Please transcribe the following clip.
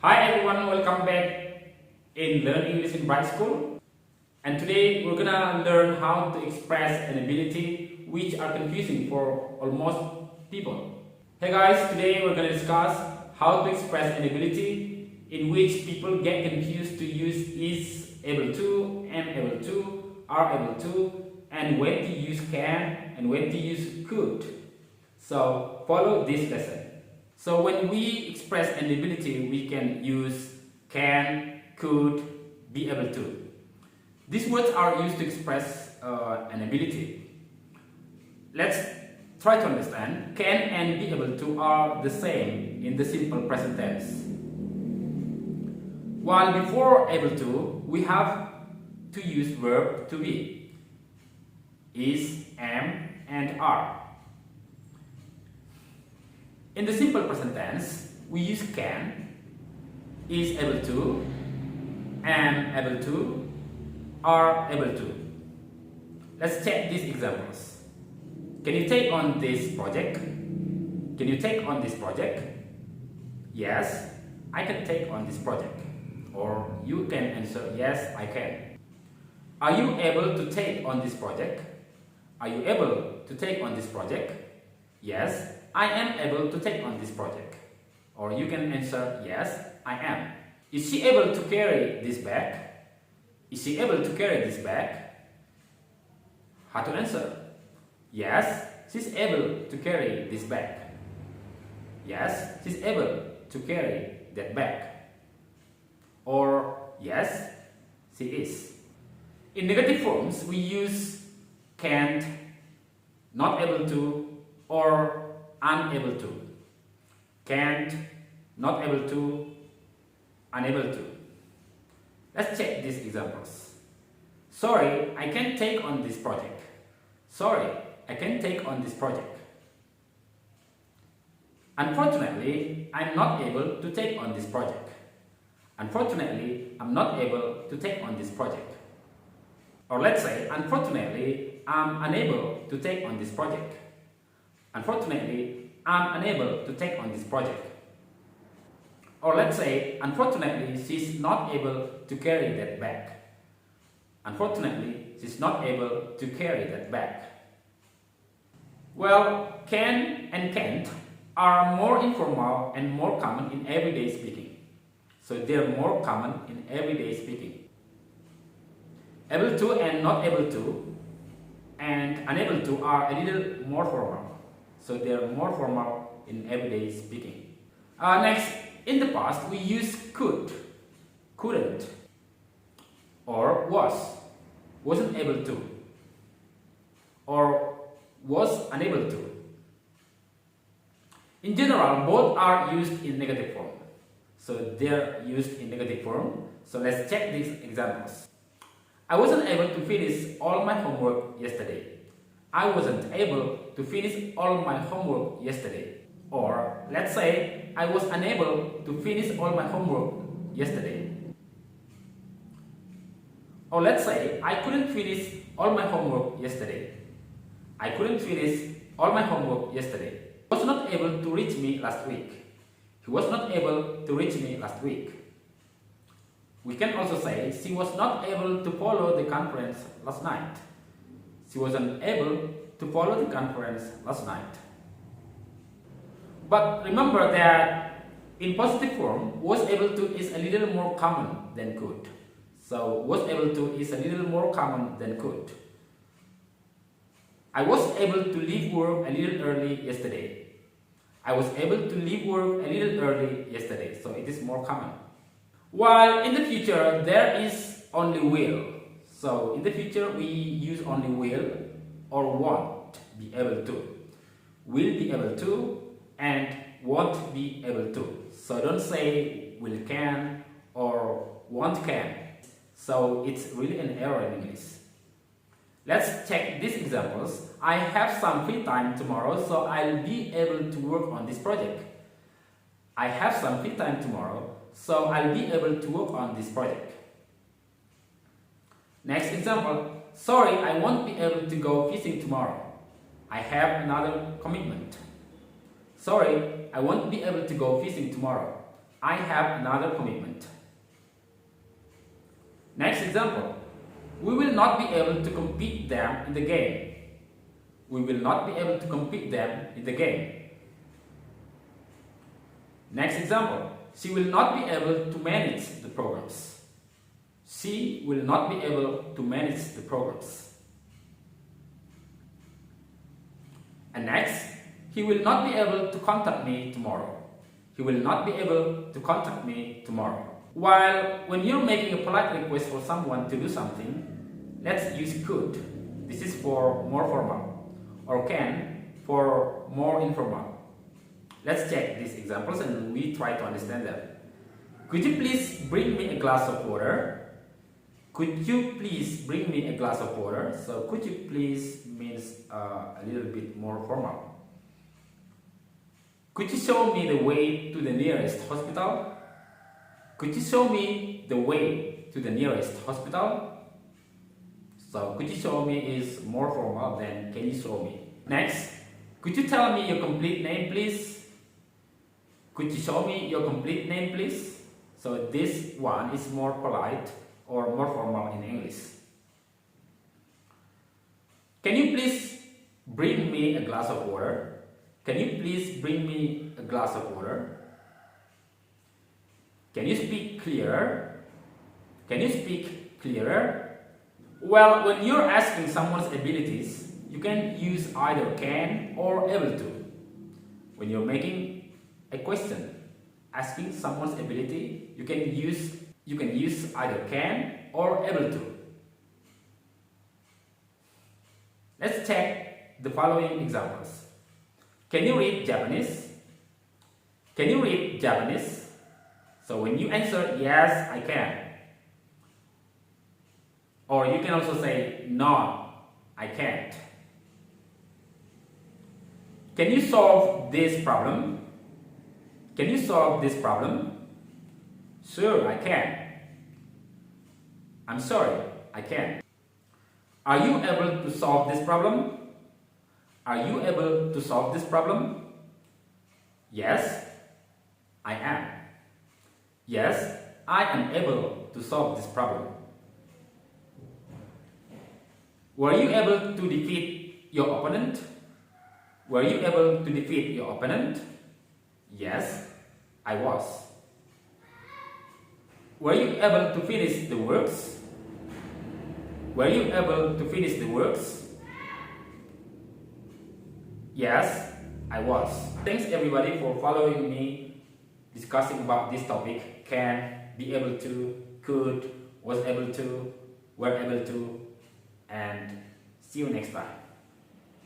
Hi everyone, welcome back in Learn English in Bright School. And today we're gonna learn how to express an ability which are confusing for almost people. Hey guys, today we're gonna discuss how to express an ability in which people get confused to use is able to, am able to, are able to, and when to use can and when to use could. So follow this lesson. So when we express an ability, we can use can, could, be able to. These words are used to express an ability. Let's try to understand. Can and be able to are the same in the simple present tense. While before able to, we have to use verb to be. Is, am, and are. In the simple present tense, we use can, is able to, am able to, are able to. Let's check these examples. Can you take on this project? Can you take on this project? Yes, I can take on this project. Or you can answer, yes, I can. Are you able to take on this project? Are you able to take on this project? Yes, I am able to take on this project. Or you can answer, yes, I am. Is she able to carry this bag? Is she able to carry this bag? How to answer? Yes, she's able to carry this bag. Yes, she's able to carry that bag. Or yes, she is. In negative forms, we use can't, not able to, or unable to. Can't, not able to, unable to. Let's check these examples. Sorry, I can't take on this project. Sorry, I can't take on this project. Unfortunately, I'm not able to take on this project. Unfortunately, I'm not able to take on this project. Or let's say, unfortunately, I'm unable to take on this project. Unfortunately, I'm unable to take on this project. Or let's say, unfortunately, she's not able to carry that bag. Unfortunately, she's not able to carry that bag. Well, can and can't are more informal and more common in everyday speaking. So they're more common in everyday speaking. Able to and not able to and unable to are a little more formal. So they are more formal in everyday speaking. Next, in the past we use could, couldn't, or wasn't able to, or was unable to. In general, both are used in negative form. So they are used in negative form. So let's check these examples. I wasn't able to finish all my homework yesterday. I wasn't able to finish all my homework yesterday. Or let's say I was unable to finish all my homework yesterday. Or let's say I couldn't finish all my homework yesterday. I couldn't finish all my homework yesterday. He was not able to reach me last week. He was not able to reach me last week. We can also say she was not able to follow the conference last night. She wasn't able to follow the conference last night. But remember that in positive form, was able to is a little more common than could. So was able to is a little more common than could. I was able to leave work a little early yesterday. I was able to leave work a little early yesterday. So it is more common. While in the future there is only will. So in the future we use only will or won't be able to. Will be able to and won't be able to. So don't say will can or won't can. So it's really an error in English. Let's check these examples. I have some free time tomorrow, so I'll be able to work on this project. I have some free time tomorrow, so I'll be able to work on this project. Next example. Sorry, I won't be able to go fishing tomorrow. I have another commitment. Sorry, I won't be able to go fishing tomorrow. I have another commitment. Next example. We will not be able to compete them in the game. We will not be able to compete them in the game. Next example. She will not be able to manage the programs. She will not be able to manage the programs. And next, he will not be able to contact me tomorrow. He will not be able to contact me tomorrow. While when you're making a polite request for someone to do something, let's use could. This is for more formal, or can for more informal. Let's check these examples and we try to understand them. Could you please bring me a glass of water? Could you please bring me a glass of water? So could you please means a little bit more formal. Could you show me the way to the nearest hospital? Could you show me the way to the nearest hospital? So could you show me is more formal than can you show me. Next, could you tell me your complete name please? Could you show me your complete name please? So this one is more polite or more formal in English. Can you please bring me a glass of water? Can you please bring me a glass of water? Can you speak clearer? Can you speak clearer? Well, when you're asking someone's abilities, you can use either can or able to. When you're making a question, asking someone's ability, you can use either can or able to. Let's check the following examples. Can you read Japanese? Can you read Japanese? So when you answer yes, I can. Or you can also say no, I can't. Can you solve this problem? Can you solve this problem? Sure, I can. I'm sorry, I can't. Are you able to solve this problem? Are you able to solve this problem? Yes, I am. Yes, I am able to solve this problem. Were you able to defeat your opponent? Were you able to defeat your opponent? Yes, I was. Were you able to finish the works? Were you able to finish the works? Yes, I was. Thanks everybody for following me discussing about this topic. Can, be able to, could, was able to, were able to, and see you next time.